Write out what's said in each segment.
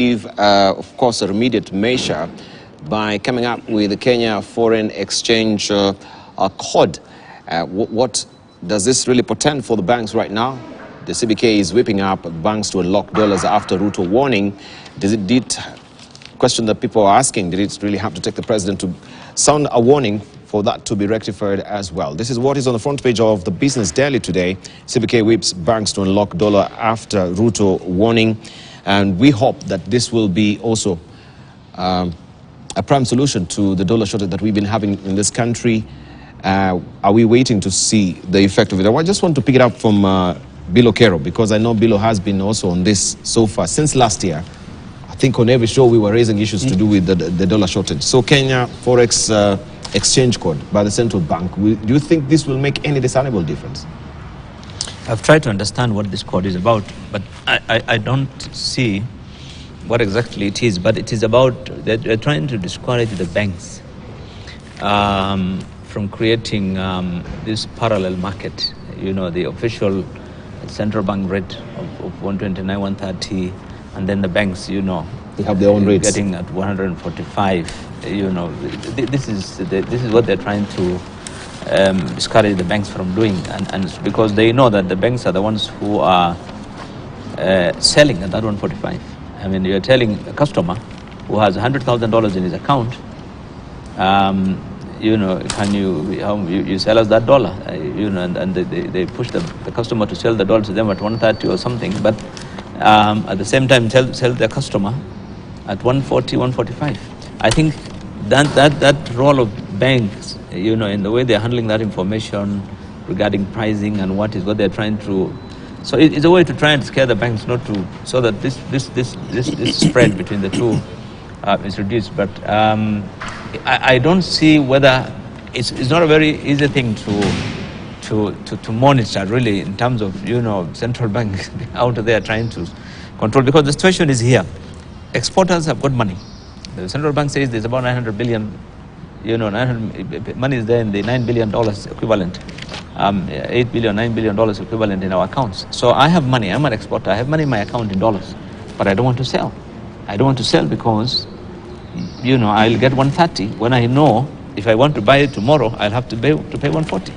Of course, a immediate measure by coming up with the Kenya Foreign Exchange Code. What does this really portend for the banks right now? The CBK is whipping up banks to unlock dollars after Ruto warning. Did question that people are asking, did it really have to take the president to sound a warning for that to be rectified as well? This is what is on the front page of the Business Daily today. CBK whips banks to unlock dollar after Ruto warning. And we hope that this will be also a prime solution to the dollar shortage that we've been having in this country. Are we waiting to see the effect of it? I just want to pick it up from Bilo Kero, because I know Bilo has been also on this so far since last year. I think on every show we were raising issues to do with the dollar shortage. So Kenya Forex Exchange Code by the central bank, do you think this will make any discernible difference? I've tried to understand what this code is about, but I don't see what exactly it is. But it is about, they're trying to discourage the banks from creating this parallel market. You know, the official central bank rate of 129, 130, and then the banks, you know, they have their own rates getting at 145. You know, this is what they're trying to discourage the banks from doing, and it's because they know that the banks are the ones who are selling at that 145. I mean, you're telling a customer who has $100,000 in his account, you know, can you sell us that dollar? You know, and they push the customer to sell the dollar to them at 130 or something, but at the same time sell the customer at 140, 145. I think that role of banks, you know, in the way they're handling that information regarding pricing and what they're trying to, so it's a way to try and scare the banks not to, so that this spread between the two is reduced. But I don't see whether it's not a very easy thing to monitor really, in terms of, you know, central banks out there trying to control, because the situation is here. Exporters have got money. The central bank says there's about 900 billion. You know, money is there in the $9 billion equivalent, $8 billion, $9 billion equivalent in our accounts. So I have money, I'm an exporter, I have money in my account in dollars, but I don't want to sell. I don't want to sell because, you know, I'll get 130 when I know if I want to buy it tomorrow, I'll have to pay 140.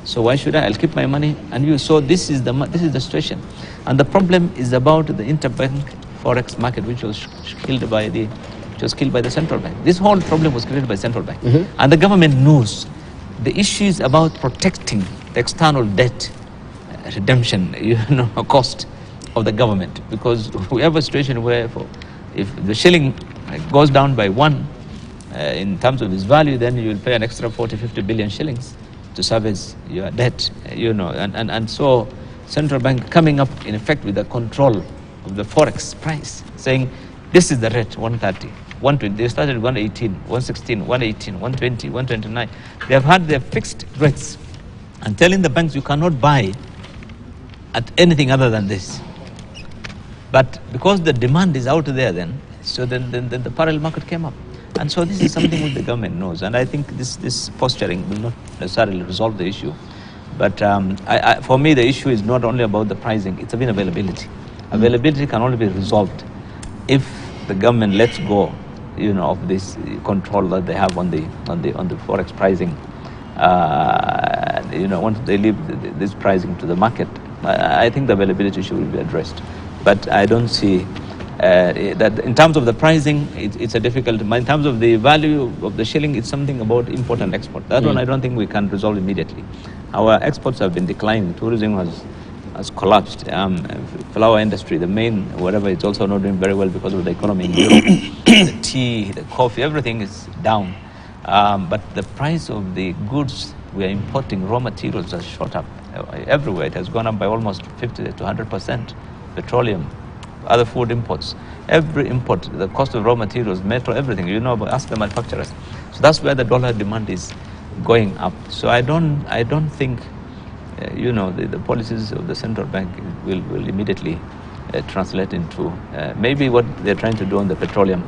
So why should I? I'll keep my money and use. So this is the situation. And the problem is about the interbank forex market, which was killed by the central bank. This whole problem was created by central bank. And the government knows the issue is about protecting the external debt redemption, you know, cost of the government. Because we have a situation where if the shilling goes down by 1 in terms of its value, then you will pay an extra 40, 50 billion shillings to service your debt, you know. And so central bank coming up in effect with the control of the forex price, saying this is the rate, 130. 120, they started 118, 116, 118, 120, 129. They have had their fixed rates and telling the banks you cannot buy at anything other than this. But because the demand is out there then, so then the parallel market came up. And so this is something which the government knows. And I think this posturing will not necessarily resolve the issue. But for me, the issue is not only about the pricing, it's about availability. Availability can only be resolved if the government lets go, you know, of this control that they have on the forex pricing. You know, once they leave this pricing to the market, I think the availability issue will be addressed. But I don't see that in terms of the pricing, it's a difficult. In terms of the value of the shilling, it's something about import and export. That one I don't think we can resolve immediately. Our exports have been declining. Tourism has collapsed. Flower industry, the main, whatever, it's also not doing very well because of the economy in Europe. The tea, the coffee, everything is down. But the price of the goods we are importing, raw materials, has shot up everywhere. It has gone up by almost 50 to 100%. Petroleum, other food imports, every import, the cost of raw materials, metal, everything, you know, ask the manufacturers. So that's where the dollar demand is going up. So I don't think you know, the policies of the central bank will immediately translate into maybe what they're trying to do on the petroleum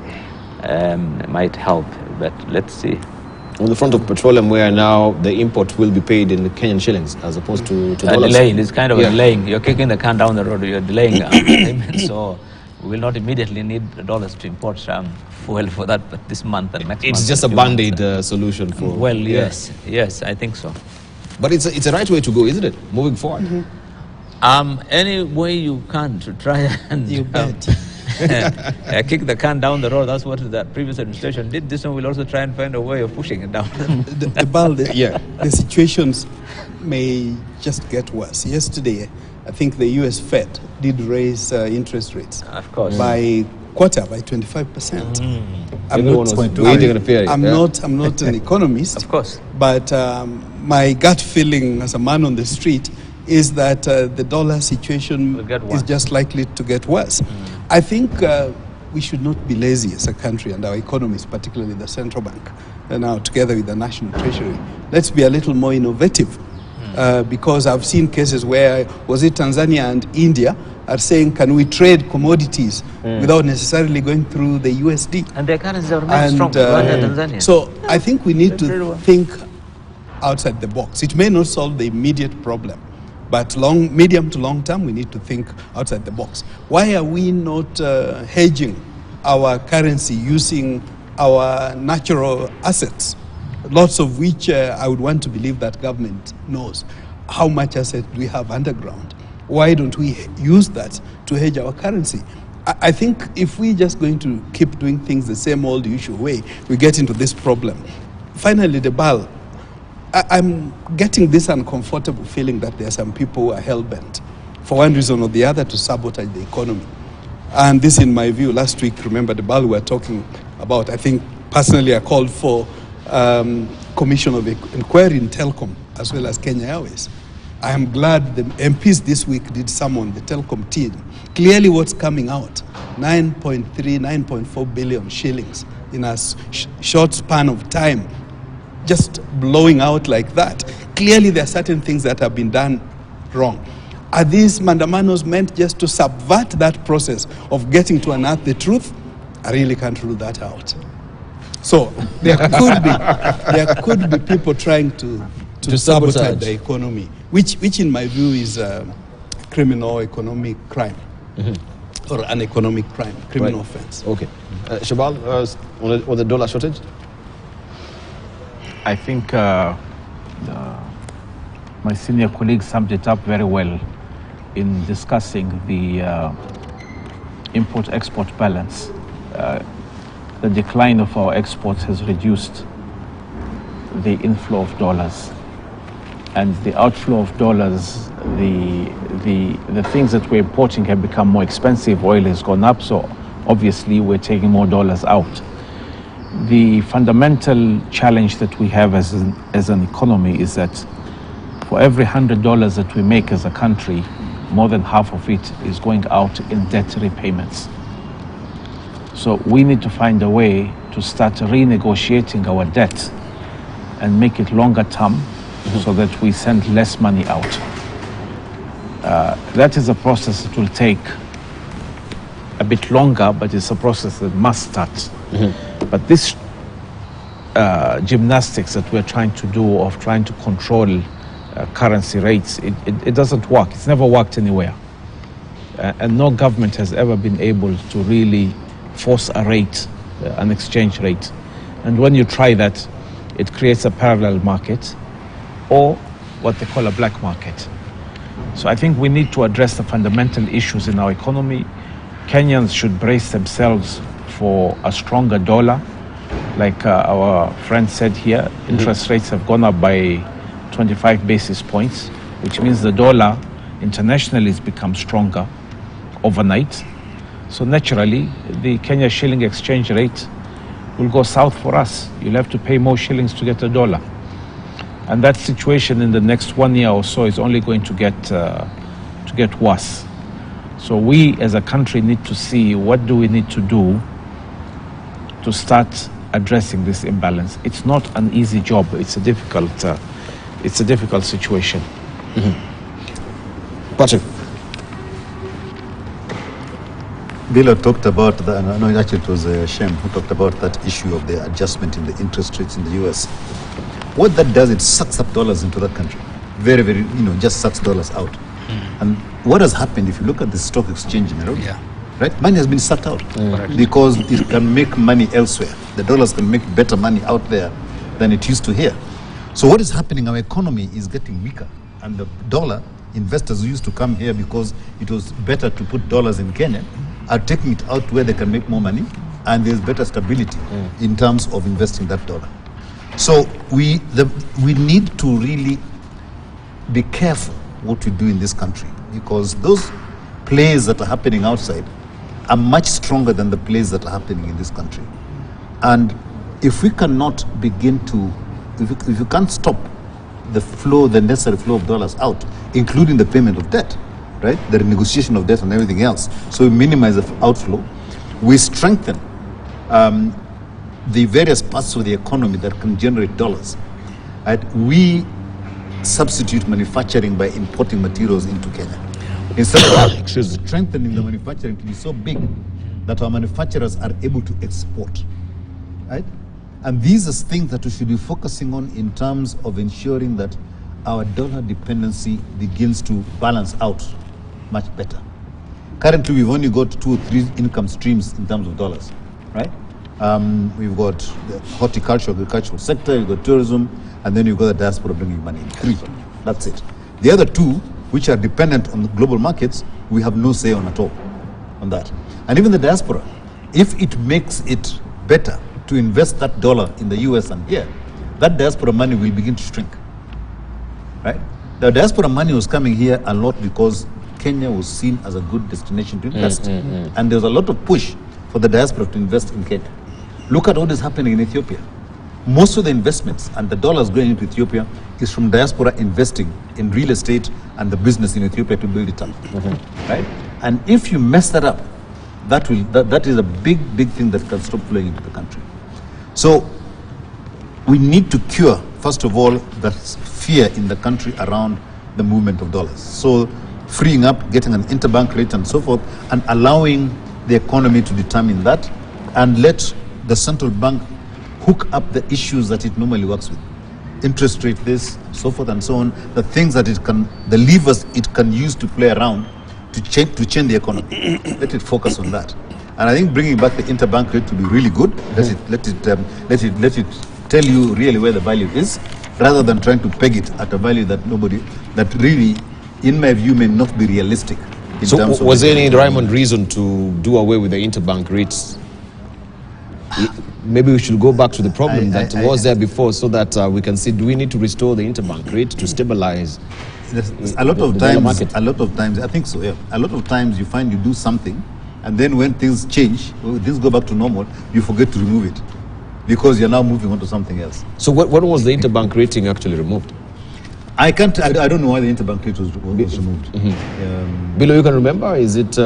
might help, but let's see. On the front of petroleum, where now the import will be paid in the Kenyan shillings as opposed to dollars. Delaying, it's kind of a delaying. You're kicking the can down the road, you're delaying the payment. So we will not immediately need dollars to import fuel for that this month and next month. It's just a band-aid solution for... Well, yes, I think so. But it's a right way to go, isn't it, moving forward? Any way you can to try and you bet. kick the can down the road. That's what the previous administration did. This one will also try and find a way of pushing it down. The situations may just get worse. Yesterday, I think the US Fed did raise interest rates. Of course. By 25%. I'm not an economist. Of course. But my gut feeling as a man on the street is that the dollar situation is just likely to get worse. I think we should not be lazy as a country, and our economies, particularly the central bank, and now together with the National Treasury. Let's be a little more innovative, because I've seen cases where, was it Tanzania and India, are saying, can we trade commodities without necessarily going through the USD? And their currencies are very strong. Tanzania. So I think we need to think outside the box. It may not solve the immediate problem, but medium to long term, we need to think outside the box. Why are we not hedging our currency using our natural assets, lots of which I would want to believe that government knows how much asset we have underground? Why don't we use that to hedge our currency? I think if we're just going to keep doing things the same old usual way, we get into this problem. Finally, the BAL. I'm getting this uncomfortable feeling that there are some people who are hell-bent, for one reason or the other, to sabotage the economy. And this, in my view, last week, remember the BAL we were talking about, I think, personally, I called for commission of inquiry in Telcom, as well as Kenya Airways. I am glad the MPs this week did summon the Telcom team. Clearly what's coming out, 9.3, 9.4 billion shillings in a short span of time, just blowing out like that. Clearly there are certain things that have been done wrong. Are these mandamanos meant just to subvert that process of getting to unearth the truth? I really can't rule that out. So there could be people trying to sabotage the economy, which in my view is a criminal economic crime, or an economic crime, criminal offense. Okay. Shabal, on the dollar shortage? I think my senior colleague summed it up very well in discussing the import-export balance. The decline of our exports has reduced the inflow of dollars, and the outflow of dollars, the things that we're importing have become more expensive. Oil has gone up, so obviously we're taking more dollars out. The fundamental challenge that we have as an economy is that for every $100 that we make as a country, more than half of it is going out in debt repayments. So we need to find a way to start renegotiating our debt and make it longer term so that we send less money out. That is a process that will take a bit longer, but it's a process that must start. But this gymnastics that we're trying to do of trying to control currency rates, it doesn't work. It's never worked anywhere. And no government has ever been able to really force a rate, an exchange rate. And when you try that, it creates a parallel market or what they call a black market. So I think we need to address the fundamental issues in our economy. Kenyans should brace themselves for a stronger dollar. Like our friend said here, interest rates have gone up by 25 basis points, which means the dollar internationally has become stronger overnight. So naturally, the Kenya shilling exchange rate will go south for us. You'll have to pay more shillings to get a dollar. And that situation in the next 1 year or so is only going to get worse. So we as a country need to see what do we need to do to start addressing this imbalance. It's not an easy job. It's a difficult situation. Patrick. Bilo talked about that, and I know actually it was Shem who talked about that issue of the adjustment in the interest rates in the US. What that does, it sucks up dollars into that country. Very, very, just sucks dollars out. And what has happened, if you look at the stock exchange in Nairobi, right? Money has been sucked out because it can make money elsewhere. The dollars can make better money out there than it used to here. So what is happening? Our economy is getting weaker, and the dollar, investors who used to come here because it was better to put dollars in Kenya, are taking it out where they can make more money, and there's better stability in terms of investing that dollar. So we need to really be careful what we do in this country, because those plays that are happening outside are much stronger than the plays that are happening in this country. And if we cannot begin to, if you can't stop the flow, the necessary flow of dollars out, including the payment of debt, right, the renegotiation of debt and everything else, so we minimize the outflow, we strengthen the various parts of the economy that can generate dollars, right? We substitute manufacturing by importing materials into Kenya. Instead of strengthening the manufacturing to be so big that our manufacturers are able to export, right? And these are things that we should be focusing on in terms of ensuring that our dollar dependency begins to balance out much better. Currently, we've only got 2 or 3 income streams in terms of dollars, right? We've got the horticulture, agricultural sector, you've got tourism, and then you've got the diaspora bringing money in. 3, that's it. The other 2, which are dependent on the global markets, we have no say on at all on that. And even the diaspora, if it makes it better to invest that dollar in the US and here, that diaspora money will begin to shrink, right? The diaspora money was coming here a lot because Kenya was seen as a good destination to invest. And there's a lot of push for the diaspora to invest in Kenya. Look at what is happening in Ethiopia. Most of the investments and the dollars going into Ethiopia is from diaspora investing in real estate and the business in Ethiopia to build it up, right? And if you mess that up, that is a big thing that can stop flowing into the country. So we need to cure, first of all, the fear in the country around the movement of dollars. So freeing up, getting an interbank rate and so forth, and allowing the economy to determine that, and let the central bank hook up the issues that it normally works with. Interest rate this, so forth and so on, the things that it can, the levers it can use to play around to change the economy. Let it focus on that. And I think bringing back the interbank rate to be really good. Let it tell you really where the value is, rather than trying to peg it at a value that that really, in my view, may not be realistic. So was there any rhyme and reason to do away with the interbank rates? Maybe we should go back to the problem that was there before, so that we can see, do we need to restore the interbank rate to stabilize a lot of times, I think so, yeah. A lot of times you find you do something, and then when things change, when things go back to normal, you forget to remove it because you're now moving on to something else. So when was the interbank rating actually removed? I don't know why the interbank rate was removed. Bilo, you can remember? Is it?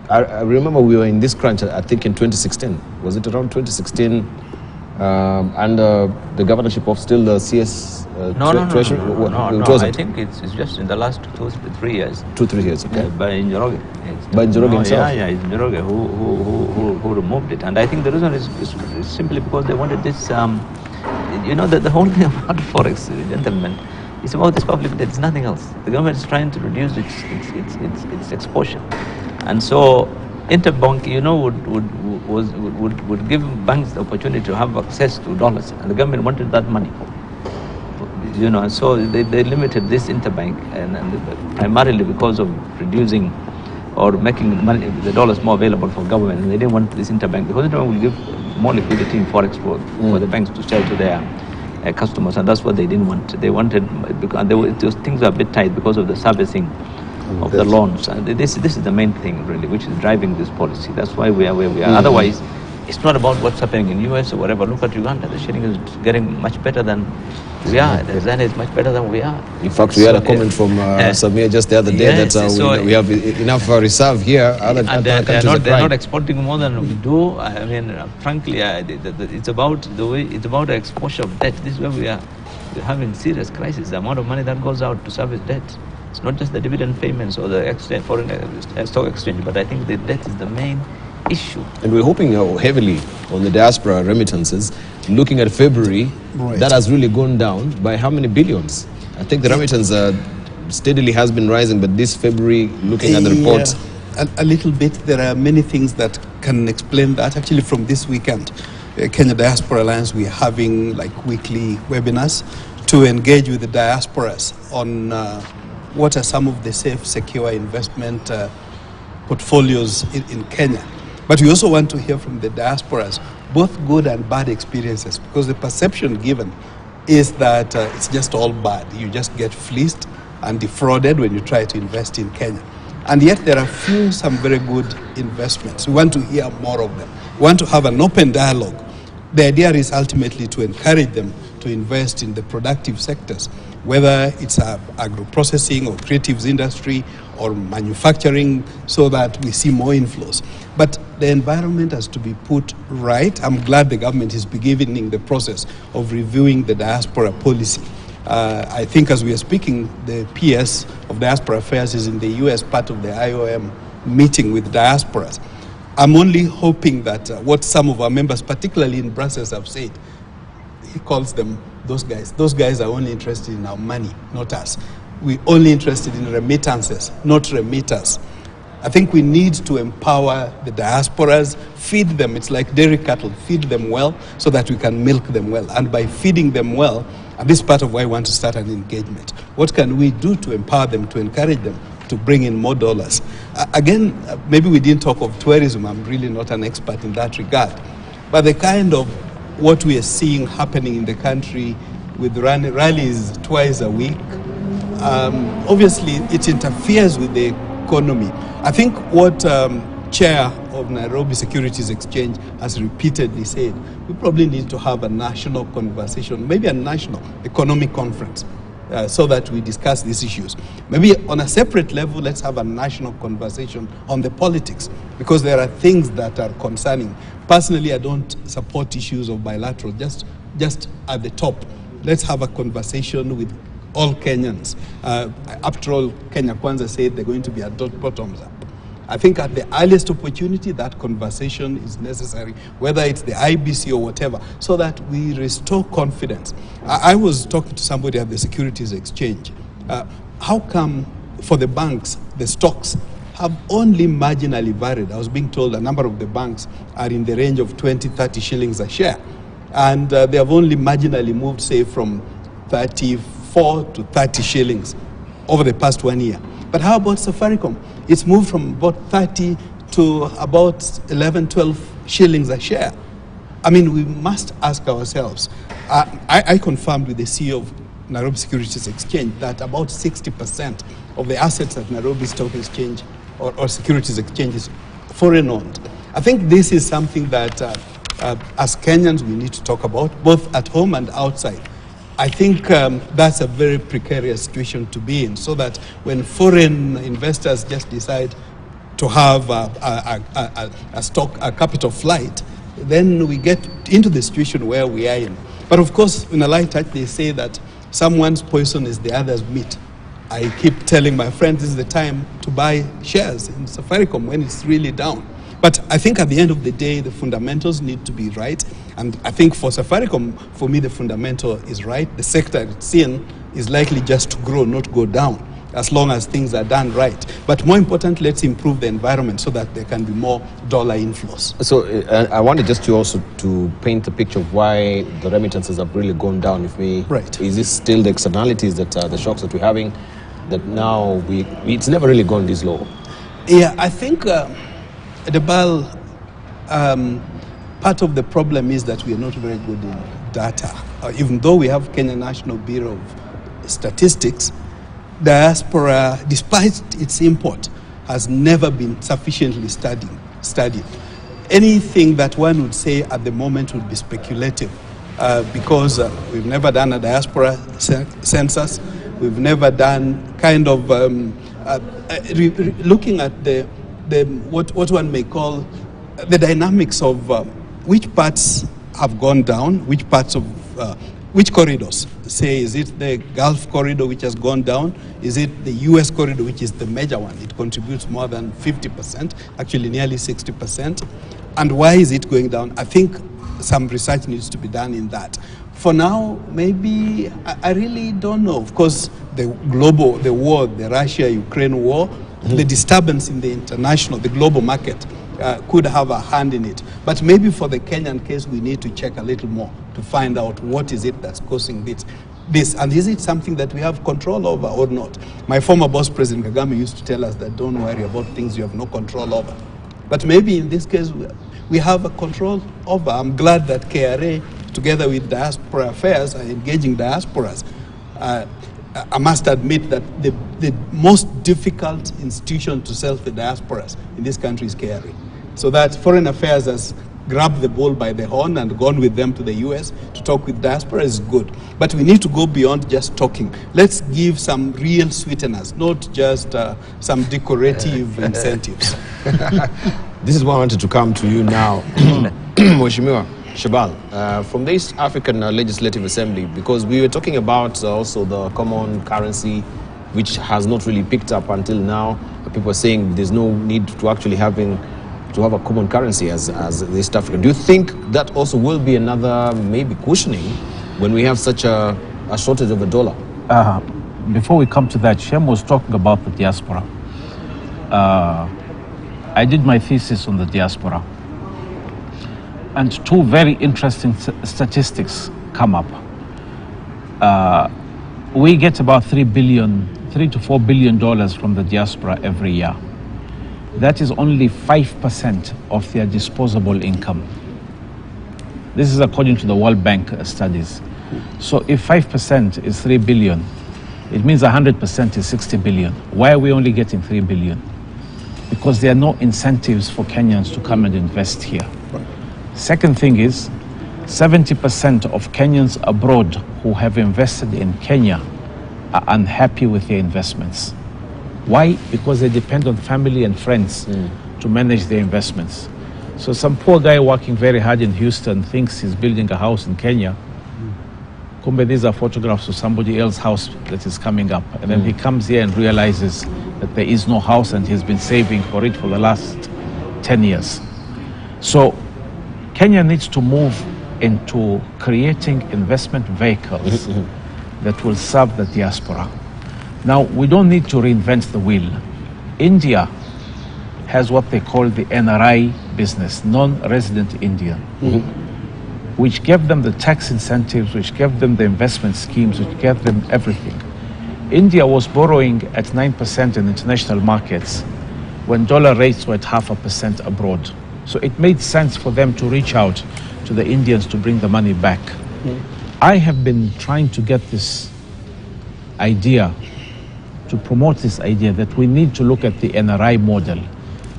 I remember we were in this crunch, I think in 2016. Was it around 2016? Under the governorship of still the CS Treasury? No, I think it's just in the last 2 to 3 years. 2 3 years, okay. By Njoroge. By Njoroge himself? Yeah, it's Njoroge who removed it. And I think the reason is simply because they wanted this, the whole thing about Forex, gentlemen, it's about this public debt, it's nothing else. The government is trying to reduce its exposure. And so interbank, would give banks the opportunity to have access to dollars, and the government wanted that money. So they limited this interbank, and primarily because of reducing or making the dollars more available for government, and they didn't want this interbank, because interbank will give more liquidity in forex for the banks to sell to their customers, and that's what they didn't want. They wanted, because things were a bit tight because of the servicing of the loans, and this is the main thing really, which is driving this policy. That's why we are where we are. Otherwise, it's not about what's happening in US or whatever. Look at Uganda. The shilling is getting much better than we are. Tanzania is much better than we are. In fact, we had a comment from Samir just the other day that we have enough reserve here. Other countries they're not exporting more than we do. I mean, frankly, it's about the way. It's about the exposure of debt. This is where we are. We're having serious crisis. The amount of money that goes out to service debt. It's not just the dividend payments or the foreign stock exchange, but I think the debt is the main issue. And we're hoping heavily on the diaspora remittances. Looking at February, that has really gone down by how many billions? I think the remittance steadily has been rising, but this February, looking at the reports, a little bit. There are many things that can explain that. Actually, from this weekend, Kenya Diaspora Alliance, we're having like weekly webinars to engage with the diasporas on what are some of the safe, secure investment portfolios in Kenya. But we also want to hear from the diasporas, both good and bad experiences, because the perception given is that it's just all bad. You just get fleeced and defrauded when you try to invest in Kenya. And yet there are some very good investments. We want to hear more of them. We want to have an open dialogue. The idea is ultimately to encourage them to invest in the productive sectors, whether it's agro-processing or creatives industry or manufacturing, so that we see more inflows. But the environment has to be put right. I'm glad the government is beginning the process of reviewing the diaspora policy. I think as we are speaking, the PS of Diaspora Affairs is in the US, part of the IOM meeting with diasporas. I'm only hoping that what some of our members, particularly in Brussels, have said, he calls them those guys. Those guys are only interested in our money, not us. We're only interested in remittances, not remitters. I think we need to empower the diasporas, feed them. It's like dairy cattle, feed them well so that we can milk them well. And by feeding them well, and this is part of why I want to start an engagement. What can we do to empower them, to encourage them, to bring in more dollars? Again, maybe we didn't talk of tourism. I'm really not an expert in that regard. But the kind of what we are seeing happening in the country with rallies twice a week, obviously it interferes with the economy. I think what Chair of Nairobi Securities Exchange has repeatedly said, we probably need to have a national conversation, maybe a national economic conference, so that we discuss these issues. Maybe on a separate level, let's have a national conversation on the politics, because there are things that are concerning. Personally, I don't support issues of bilateral, just at the top. Let's have a conversation with all Kenyans. After all, Kenya Kwanza said they're going to be a bottoms up. I think at the earliest opportunity, that conversation is necessary, whether it's the IBC or whatever, so that we restore confidence. I was talking to somebody at the Securities Exchange. How come for the banks, the stocks have only marginally varied? I was being told a number of the banks are in the range of 20, 30 shillings a share. And they have only marginally moved, say, from 34 to 30 shillings over the past 1 year. But how about Safaricom? It's moved from about 30 to about 11, 12 shillings a share. I mean, we must ask ourselves. I confirmed with the CEO of Nairobi Securities Exchange that about 60% of the assets at Nairobi Stock Exchange or Securities Exchange is foreign owned. I think this is something that as Kenyans we need to talk about, both at home and outside. I think that's a very precarious situation to be in, so that when foreign investors just decide to have a capital flight, then we get into the situation where we are in. But of course, in a light touch, they say that someone's poison is the other's meat. I keep telling my friends this is the time to buy shares in Safaricom when it's really down. But I think at the end of the day, the fundamentals need to be right. And I think for Safaricom, for me, the fundamental is right. The sector it's in is likely just to grow, not go down, as long as things are done right. But more important, let's improve the environment so that there can be more dollar inflows. So I wanted just to also to paint a picture of why the remittances have really gone down. If we, right. Is this still the externalities that the shocks that we're having, that now it's never really gone this low? Yeah, I think Debal, part of the problem is that we are not very good in data. Even though we have Kenya National Bureau of Statistics, diaspora, despite its import, has never been sufficiently studied. Anything that one would say at the moment would be speculative, because we've never done a diaspora census. We've never done kind of looking at what one may call the dynamics of which parts have gone down, which parts of which corridors. Say, is it the Gulf corridor which has gone down? Is it the US corridor, which is the major one? It contributes more than 50%, actually nearly 60%. And why is it going down? I think some research needs to be done in that. For now, maybe, I really don't know. Of course, the war, the Russia-Ukraine war, the disturbance in the the global market could have a hand in it. But maybe for the Kenyan case, we need to check a little more to find out what is it that's causing this, and is it something that we have control over or not? My former boss, President Kagame, used to tell us that don't worry about things you have no control over. But maybe in this case, we have a control over. I'm glad that KRA, together with Diaspora Affairs, are engaging diasporas. I must admit that the most difficult institution to sell for diasporas in this country is KRA. So that Foreign Affairs has grabbed the bull by the horn and gone with them to the US to talk with diaspora is good. But we need to go beyond just talking. Let's give some real sweeteners, not just some decorative incentives. This is why I wanted to come to you now, Mheshimiwa Shabal, from the East African Legislative Assembly, because we were talking about also the common currency, which has not really picked up until now. People are saying there's no need to actually have a common currency as East Africa. Do you think that also will be another maybe cushioning when we have such a shortage of a dollar? Before we come to that, Shem was talking about the diaspora. I did my thesis on the diaspora, and two very interesting statistics come up. We get about $3 to $4 billion from the diaspora every year. That is only 5% of their disposable income. This is according to the World Bank studies. So if 5% is 3 billion, it means 100% is 60 billion. Why are we only getting 3 billion? Because there are no incentives for Kenyans to come and invest here. Right. Second thing is, 70% of Kenyans abroad who have invested in Kenya are unhappy with their investments. Why? Because they depend on family and friends to manage their investments. So some poor guy working very hard in Houston thinks he's building a house in Kenya. Kumbe, these are photographs of somebody else's house that is coming up. And then he comes here and realizes that there is no house and he's been saving for it for the last 10 years. So Kenya needs to move into creating investment vehicles that will serve the diaspora. Now, we don't need to reinvent the wheel. India has what they call the NRI business, non-resident Indian, which gave them the tax incentives, which gave them the investment schemes, which gave them everything. India was borrowing at 9% in international markets when dollar rates were at 0.5% abroad. So it made sense for them to reach out to the Indians to bring the money back. I have been trying to get this idea, to promote this idea that we need to look at the NRI model,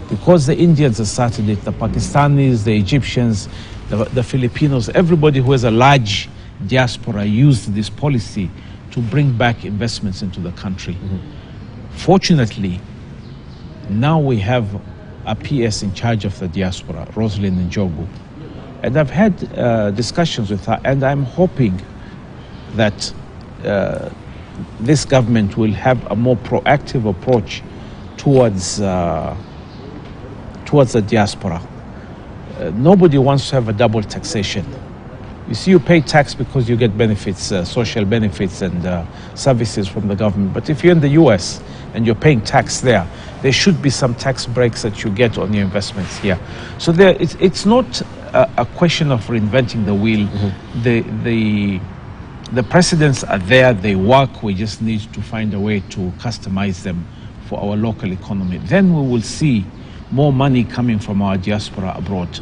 because the Indians have started it, the Pakistanis, the Egyptians, the Filipinos, everybody who has a large diaspora used this policy to bring back investments into the country. Fortunately, now we have a PS in charge of the diaspora, Rosalind Njogu. And I've had discussions with her, and I'm hoping that this government will have a more proactive approach towards the diaspora. Nobody wants to have a double taxation. You see, you pay tax because you get benefits, social benefits and services from the government. But if you're in the US and you're paying tax there should be some tax breaks that you get on your investments here. So it's not a question of reinventing the wheel. The precedents are there, they work. We just need to find a way to customize them for our local economy. Then we will see more money coming from our diaspora abroad.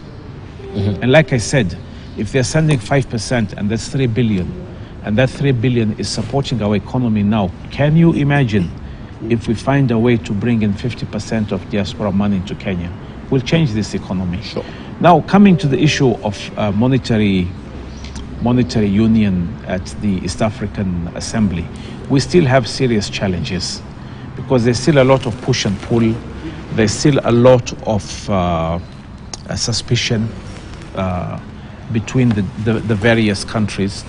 And like I said, if they're sending 5% and that's 3 billion, and that 3 billion is supporting our economy now, can you imagine if we find a way to bring in 50% of diaspora money into Kenya? We'll change this economy. Sure. Now, coming to the issue of monetary union at the East African Assembly, we still have serious challenges because there's still a lot of push and pull. There's still a lot of suspicion between the various countries.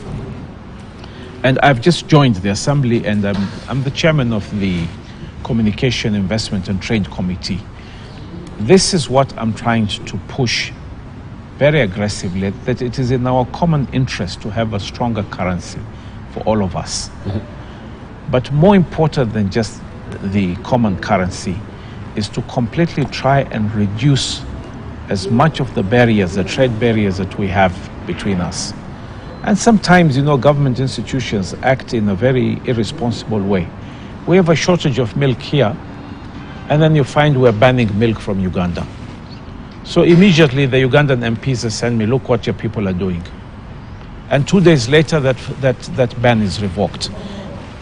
And I've just joined the Assembly, and I'm the chairman of the Communication, Investment and Trade Committee. This is what I'm trying to push very aggressively, that it is in our common interest to have a stronger currency for all of us. But more important than just the common currency is to completely try and reduce as much of the barriers, the trade barriers that we have between us. And sometimes, you know, government institutions act in a very irresponsible way. We have a shortage of milk here, and then you find we're banning milk from Uganda. So immediately the Ugandan MPs send me, look what your people are doing. And 2 days later, that ban is revoked.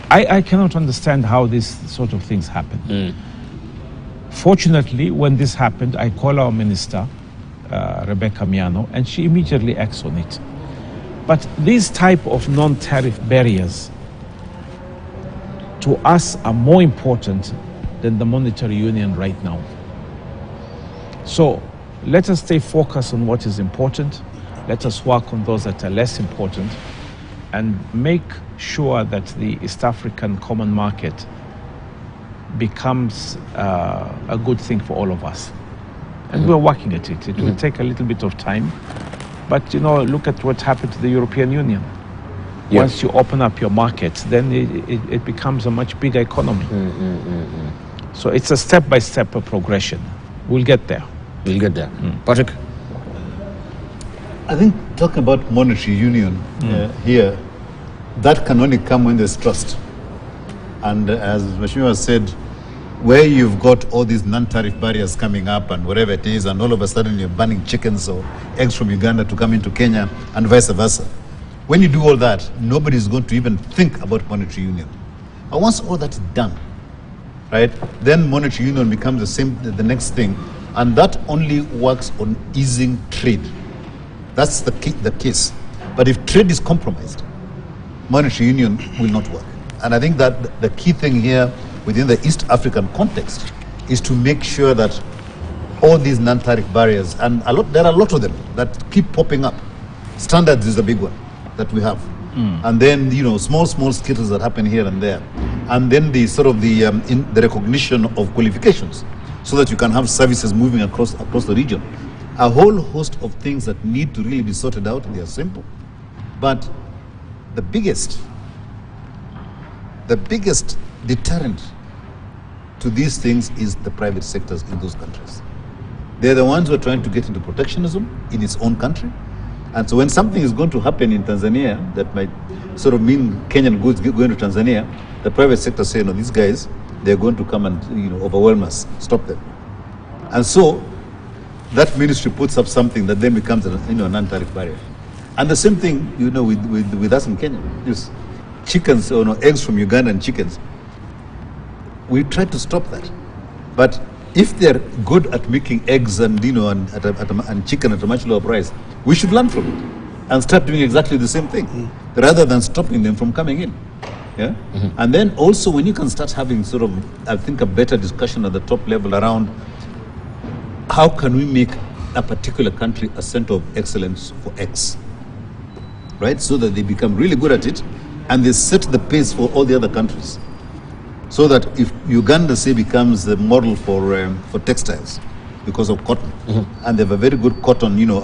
I cannot understand how these sort of things happen. Fortunately, when this happened, I call our minister, Rebecca Miano, and she immediately acts on it. But these type of non-tariff barriers to us are more important than the monetary union right now. So let us stay focused on what is important. Let us work on those that are less important and make sure that the East African common market becomes a good thing for all of us. And we're working at it. It will take a little bit of time. But, you know, look at what happened to the European Union. Yeah. Once you open up your market, then it becomes a much bigger economy. So it's a step-by-step progression. We'll get there. We'll get there. Patrick? I think talking about monetary union here, that can only come when there's trust. And as Mheshimiwa said, where you've got all these non-tariff barriers coming up and whatever it is, and all of a sudden you're banning chickens or eggs from Uganda to come into Kenya and vice versa. When you do all that, nobody's going to even think about monetary union. And once all that's done, right, then monetary union becomes the next thing, and that only works on easing trade. That's the case. But if trade is compromised, monetary union will not work. And I think that the key thing here within the East African context is to make sure that all these non-tariff barriers, and there are a lot of them that keep popping up. Standards is a big one that we have. And then, you know, small skittles that happen here and there. And then the sort of the recognition of qualifications so that you can have services moving across the region. A whole host of things that need to really be sorted out. They are simple. But the biggest deterrent to these things is the private sectors in those countries. They're the ones who are trying to get into protectionism in its own country. And so when something is going to happen in Tanzania that might sort of mean Kenyan goods going to Tanzania, the private sector say, no, these guys, they're going to come and, you know, overwhelm us, stop them. And so that ministry puts up something that then becomes a non-tariff barrier. And the same thing, you know, with us in Kenya. Yes. Chickens, or eggs from Ugandan chickens. We try to stop that. But if they're good at making eggs and, you know, and chicken at a much lower price, we should learn from it and start doing exactly the same thing, rather than stopping them from coming in. Yeah. And then also when you can start having sort of, I think, a better discussion at the top level around how can we make a particular country a center of excellence for X, right? So that they become really good at it and they set the pace for all the other countries. So that if Uganda, say, becomes the model for textiles because of cotton, and they have a very good cotton, you know,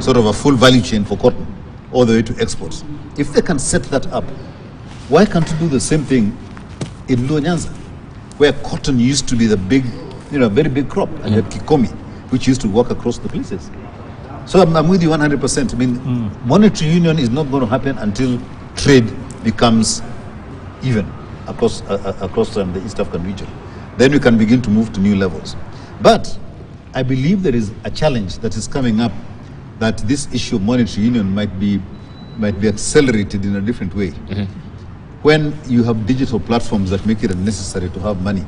sort of a full value chain for cotton, all the way to exports. If they can set that up, why can't you do the same thing in Luo Nyanza, where cotton used to be the big, you know, very big crop, and you had Kikomi, which used to walk across the places. So I'm with you 100%. I mean, monetary union is not going to happen until trade becomes even across the East African region. Then we can begin to move to new levels. But I believe there is a challenge that is coming up, that this issue of monetary union might be accelerated in a different way. When you have digital platforms that make it unnecessary to have money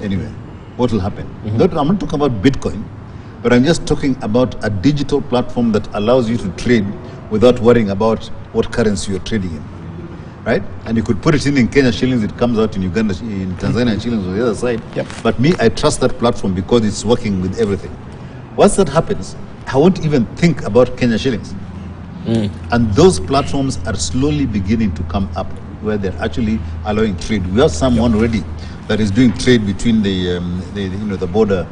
anywhere, what will happen? I'm not talking about Bitcoin, but I'm just talking about a digital platform that allows you to trade without worrying about what currency you're trading in, right? And you could put it in Kenya shillings, it comes out in Uganda, in Tanzania shillings on the other side. But me, I trust that platform because it's working with everything. Once that happens, I won't even think about Kenya shillings. And those platforms are slowly beginning to come up, where they're actually allowing trade. We have someone already that is doing trade between the border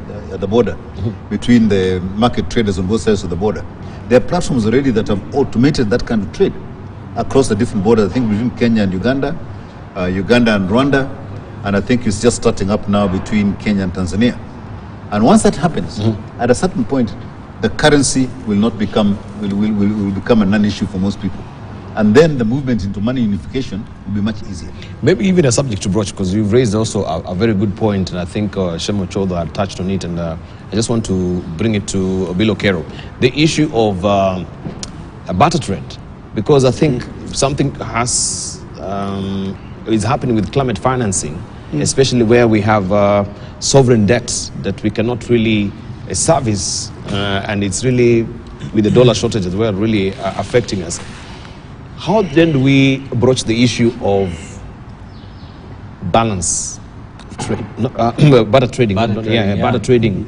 between the market traders on both sides of the border. There are platforms already that have automated that kind of trade across the different borders. I think between Kenya and Uganda, Uganda and Rwanda, and I think it's just starting up now between Kenya and Tanzania. And once that happens, at a certain point, the currency will not become will become a non-issue for most people. And then the movement into money unification will be much easier. Maybe even a subject to broach, because you've raised also a very good point, and I think Shemo Chodho had touched on it, and I just want to bring it to Bill Okero. The issue of a barter trade, because I think something is happening with climate financing, especially where we have sovereign debts that we cannot really service, and it's really, with the dollar shortage as well, really affecting us. How then do we broach the issue of balance trade, barter trading, barter trading,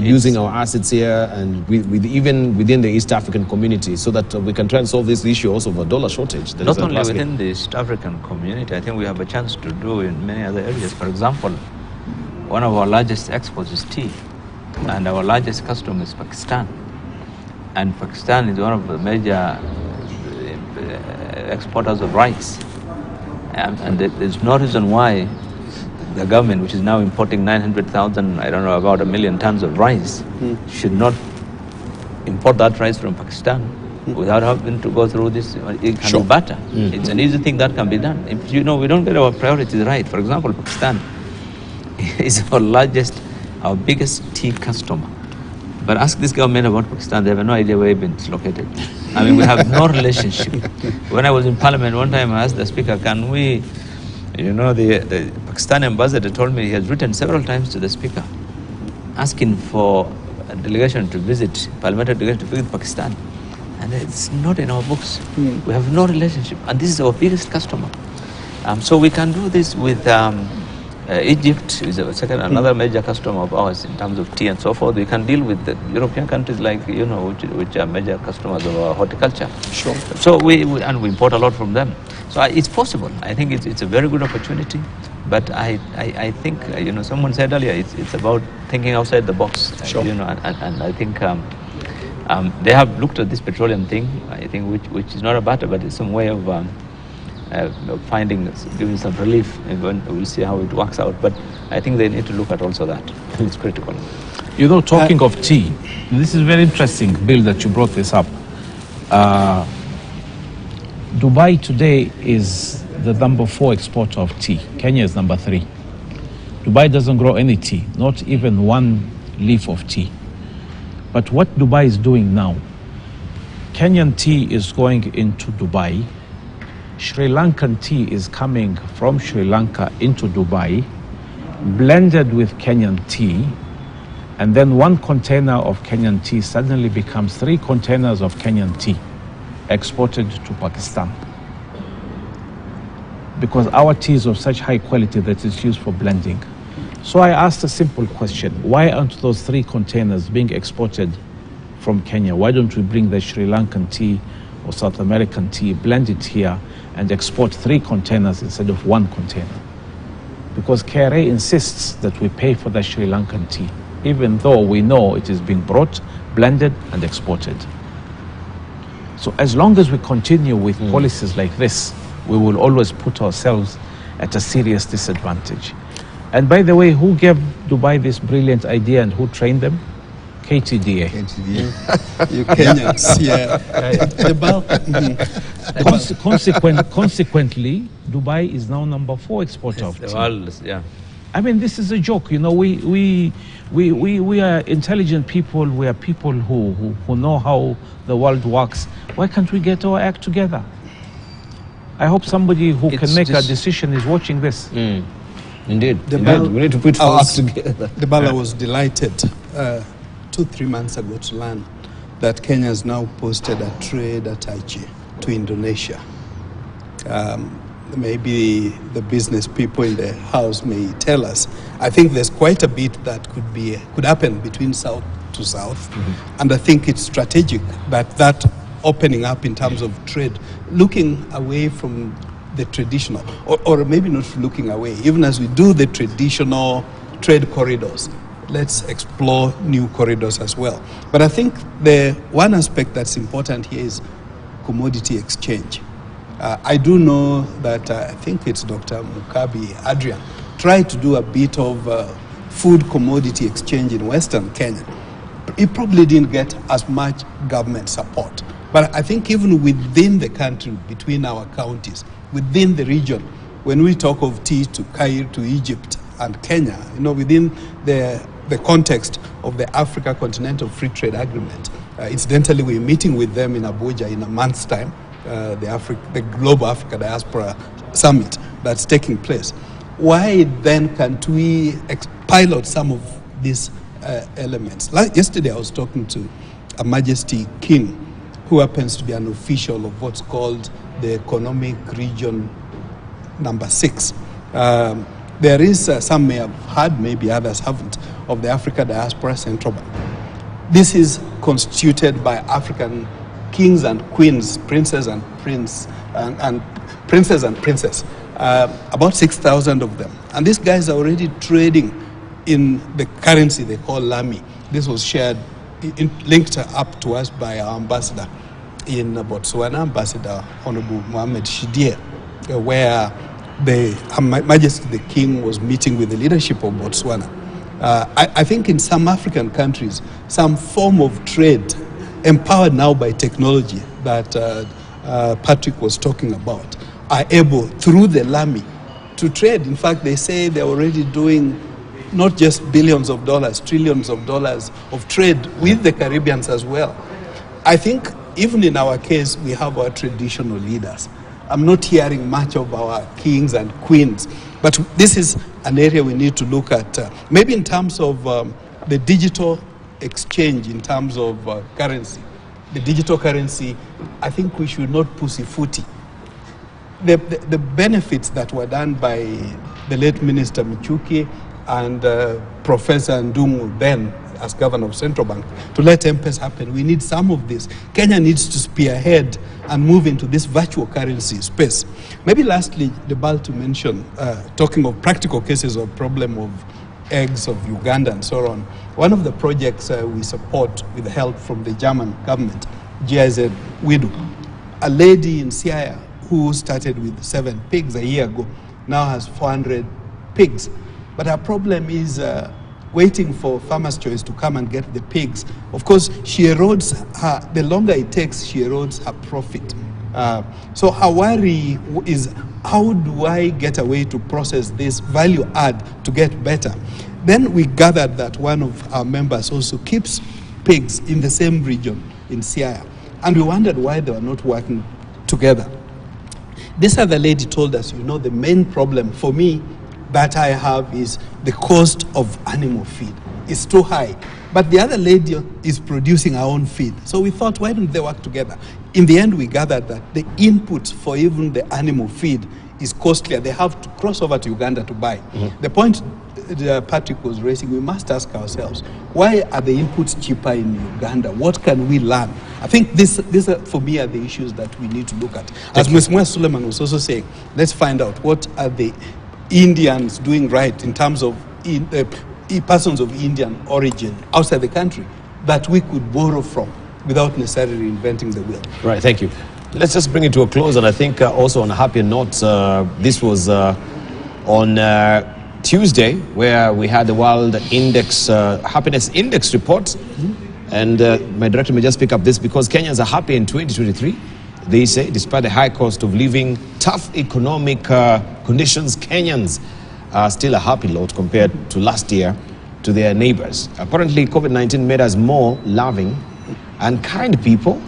using our assets here and even within the East African community, so that we can try and solve this issue also of a dollar shortage? Not only within the East African community, I think we have a chance to do in many other areas. For example, one of our largest exports is tea, and our largest customer is Pakistan. And Pakistan is one of the major exporters of rice, and there's no reason why the government, which is now importing 900,000, I don't know, about 1 million tons of rice, should not import that rice from Pakistan without having to go through this kind of barter. It's an easy thing that can be done. If we don't get our priorities right. For example, Pakistan is our biggest tea customer. But ask this government about Pakistan, they have no idea where it's located. I mean, we have no relationship. When I was in Parliament one time, I asked the Speaker, can we, the Pakistan ambassador told me he has written several times to the Speaker, asking for a delegation to visit, parliamentary delegation to visit Pakistan. And it's not in our books. We have no relationship. And this is our biggest customer. So we can do this with Egypt is another major customer of ours in terms of tea and so forth. We can deal with the European countries like, which are major customers of our horticulture. Sure. So we import a lot from them. So it's possible. I think it's a very good opportunity. But I think, someone said earlier, it's about thinking outside the box. Sure. And I think they have looked at this petroleum thing, I think, which is not a barter, but it's some way of giving some relief, and we'll see how it works out. But I think they need to look at also that. It's critical. Talking of tea, this is very interesting, Bill, that you brought this up. Dubai today is the number 4 exporter of tea. Kenya is number 3. Dubai doesn't grow any tea, not even one leaf of tea. But what Dubai is doing now, Kenyan tea is going into Dubai. Sri Lankan tea is coming from Sri Lanka into Dubai, blended with Kenyan tea, and then one container of Kenyan tea suddenly becomes 3 containers of Kenyan tea exported to Pakistan. Because our tea is of such high quality that it's used for blending. So I asked a simple question: why aren't those 3 containers being exported from Kenya? Why don't we bring the Sri Lankan tea or South American tea, blend it here, and export 3 containers instead of 1 container? Because KRA insists that we pay for the Sri Lankan tea, even though we know it is being brought, blended, and exported. So as long as we continue with policies like this, we will always put ourselves at a serious disadvantage. And by the way, who gave Dubai this brilliant idea and who trained them? KTDA. You Kenyans, yeah. Consequently, Dubai is now number 4 exporter of tea. The world, yeah. I mean, this is a joke. We are intelligent people. We are people who know how the world works. Why can't we get our act together? I hope somebody who can make a decision is watching this. Indeed. We need to put our act together. The Bala was delighted 2-3 months ago to learn that Kenya has now posted a trade attache to Indonesia. Maybe the business people in the house may tell us. I think there's quite a bit that could happen between south to south, and I think it's strategic that opening up in terms of trade, looking away from the traditional, or maybe not looking away, even as we do the traditional trade corridors, let's explore new corridors as well. But I think the one aspect that's important here is commodity exchange. I do know that I think it's Dr. Mukabi Adrian tried to do a bit of food commodity exchange in Western Kenya, it probably didn't get as much government support. But I think even within the country, between our counties, within the region, when we talk of tea to Cairo, to Egypt and Kenya, within the context of the Africa Continental Free Trade Agreement, incidentally, we're meeting with them in Abuja in a month's time, the Global Africa Diaspora Summit that's taking place. Why then can't we pilot some of these elements? Yesterday I was talking to Her Majesty King, who happens to be an official of what's called the Economic Region number 6. There is, some may have heard, maybe others haven't, of the Africa Diaspora Central Bank. This is constituted by African kings and queens, princes and princesses, about 6,000 of them. And these guys are already trading in the currency they call Lami. This was shared, linked up to us by our ambassador in Botswana, Ambassador Honorable Mohamed Shidie, where Her Majesty the King was meeting with the leadership of Botswana. I think in some African countries, some form of trade, empowered now by technology that Patrick was talking about, are able, through the Lami, to trade. In fact, they say they're already doing not just billions of dollars, trillions of dollars of trade with the Caribbeans as well. I think even in our case, we have our traditional leaders. I'm not hearing much of our kings and queens, but this is an area we need to look at, maybe in terms of the digital exchange, in terms of currency. The digital currency, I think we should not pussyfooty. The benefits that were done by the late Minister Michuki and Professor Ndungu then as governor of Central Bank to let M-Pesa happen. We need some of this. Kenya needs to spearhead and move into this virtual currency space. Maybe lastly, the ball to mention, talking of practical cases of problem of eggs of Uganda and so on. One of the projects we support with help from the German government, GIZ Widow, a lady in Siaya who started with 7 pigs a year ago, now has 400 pigs. But her problem is waiting for Farmer's Choice to come and get the pigs. Of course, she erodes her, the longer it takes, she erodes her profit. So her worry is, how do I get a way to process this value add to get better? Then we gathered that one of our members also keeps pigs in the same region in Siaya. And we wondered why they were not working together. This other lady told us, the main problem for me that I have is the cost of animal feed. It's too high. But the other lady is producing her own feed. So we thought, why don't they work together? In the end, we gathered that the input for even the animal feed is costlier. They have to cross over to Uganda to buy. Mm-hmm. The point Patrick was raising, we must ask ourselves, why are the inputs cheaper in Uganda? What can we learn? I think these for me, are the issues that we need to look at. As Ms. Mwa Suleiman was also saying, let's find out what are the Indians doing right in terms of persons of Indian origin outside the country that we could borrow from without necessarily inventing the wheel. Right, thank you. Let's just bring it to a close, and I think also on a happier note, this was on Tuesday, where we had the World Happiness Index report. Mm-hmm. And my director may just pick up this, because Kenyans are happy in 2023. They say, despite the high cost of living, tough economic conditions, Kenyans are still a happy lot compared to last year to their neighbors. Apparently, COVID-19 made us more loving and kind people.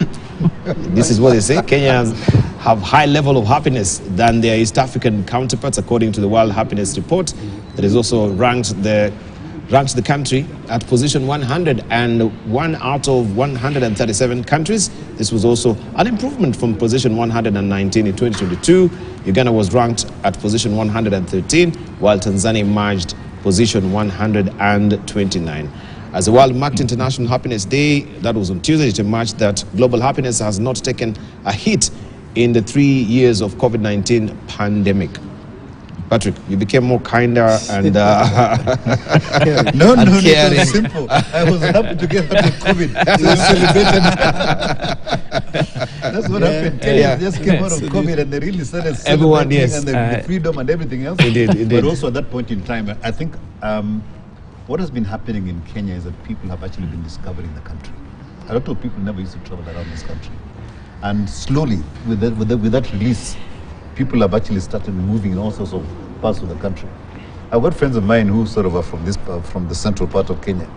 This is what they say. Kenyans have high level of happiness than their East African counterparts, according to the World Happiness Report. That is also ranked the country at position 101 out of 137 countries. This was also an improvement from position 119 in 2022. Uganda was ranked at position 113, while Tanzania emerged position 129. As the world marked International Happiness Day, that was on Tuesday, it emerged that global happiness has not taken a hit in the 3 years of COVID-19 pandemic. Patrick, you became more kinder and No, it was simple. I was happy to get out of COVID. It was celebrated. That's what happened. Kenyans just came out of COVID and they really started celebrating and the freedom and everything else. Indeed. But also at that point in time, I think what has been happening in Kenya is that people have actually been discovering the country. A lot of people never used to travel around this country. And slowly, with that release, people have actually started moving in all sorts of parts of the country. I've got friends of mine who sort of are from the central part of Kenya.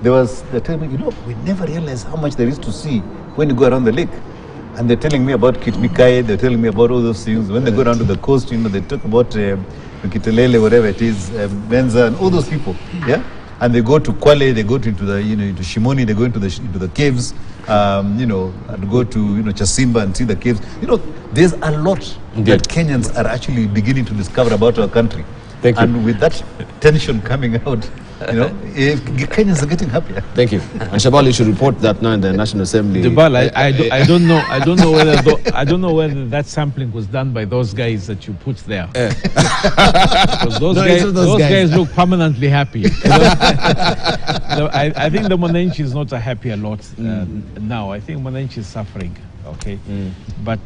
They're telling me, we never realized how much there is to see when you go around the lake. And they're telling me about Kitmikai, they're telling me about all those things. When they go down to the coast, they talk about Kitelele, whatever it is, Menza, and all those people, yeah? And they go to Kwale, they go into the, into Shimoni, they go into the caves, and go to, Chasimba and see the caves. There's a lot that Kenyans are actually beginning to discover about our country. Thank you. And with that tension coming out, Kenyans are getting happier. Thank you. And Shabal, you should report that now in the National Assembly. Dibal, I don't know whether that sampling was done by those guys that you put there. Because those guys look permanently happy. I think the Mwananchi is not a happy lot now. I think Mwananchi is suffering. Okay, but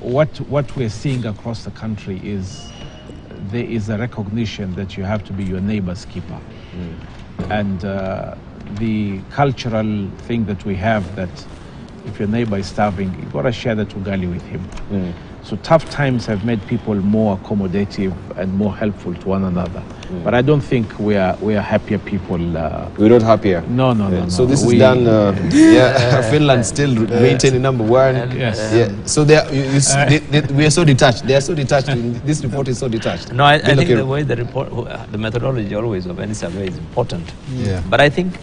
what we're seeing across the country is there is a recognition that you have to be your neighbor's keeper. And the cultural thing that we have, that if your neighbor is starving, you've got to share that ugali with him. So tough times have made people more accommodative and more helpful to one another. But I don't think we are happier people. We're not happier. No. So this is done. Finland still maintaining number one. Yes. Yeah. So we are so detached. They are so detached. This report is so detached. No, I think the way the report, the methodology always of any survey is important. Yeah. But I think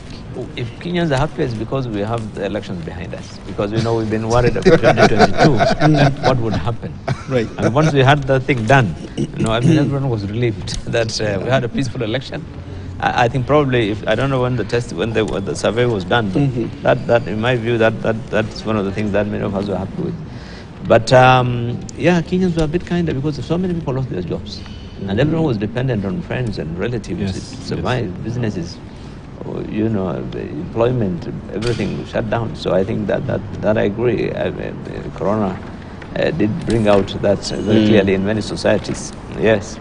if Kenyans are happy, it's because we have the elections behind us. Because we've been worried about 2022, what would happen. Right. And once we had the thing done, everyone was relieved that we had a peaceful election. I think probably, I don't know when the survey was done, but that in my view, that's one of the things that many of us were happy with. But Kenyans were a bit kinder because so many people lost their jobs. And everyone was dependent on friends and relatives to survive, businesses. The employment, everything shut down. So I think that I agree. Corona did bring out that very clearly in many societies. Yes.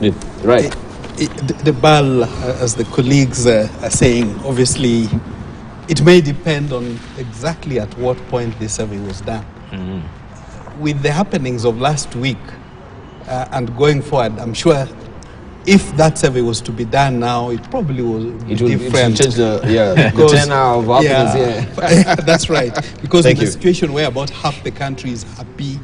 Yeah. Right. The BAL, as the colleagues are saying, obviously, it may depend on exactly at what point the survey was done. With the happenings of last week and going forward, I'm sure if that survey was to be done now, it probably would be different. It will change the tenor of happiness. That's right. Because in a situation where about half the country is happy,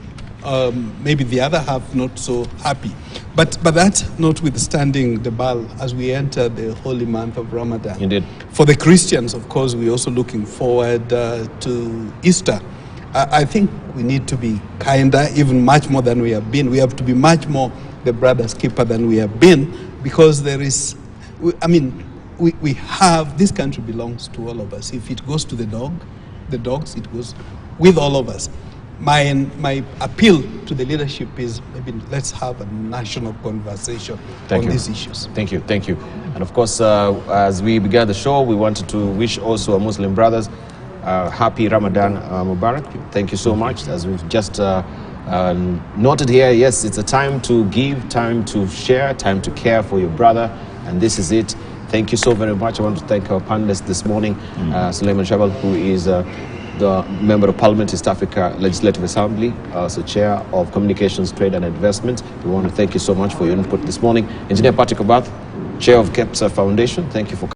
maybe the other half not so happy. But that notwithstanding, the BAL, as we enter the holy month of Ramadan. Indeed. For the Christians, of course, we're also looking forward to Easter. I think we need to be kinder, even much more than we have been. We have to be much more the brother's keeper than we have been, because there is, we have, this country belongs to all of us. If it goes to the dogs, it goes with all of us. My appeal to the leadership is maybe let's have a national conversation on these issues. Thank you. And of course, as we began the show, we wanted to wish also our Muslim brothers happy Ramadan Mubarak. Thank you so much. As we've just noted here, yes, it's a time to give, time to share, time to care for your brother, and this is it. Thank you so very much. I want to thank our panelists this morning, Suleiman Shabal, who is the Member of Parliament, East Africa Legislative Assembly, also Chair of Communications, Trade and Investment. We want to thank you so much for your input this morning. Engineer Patrick Obath, Chair of KEPSA Foundation, thank you for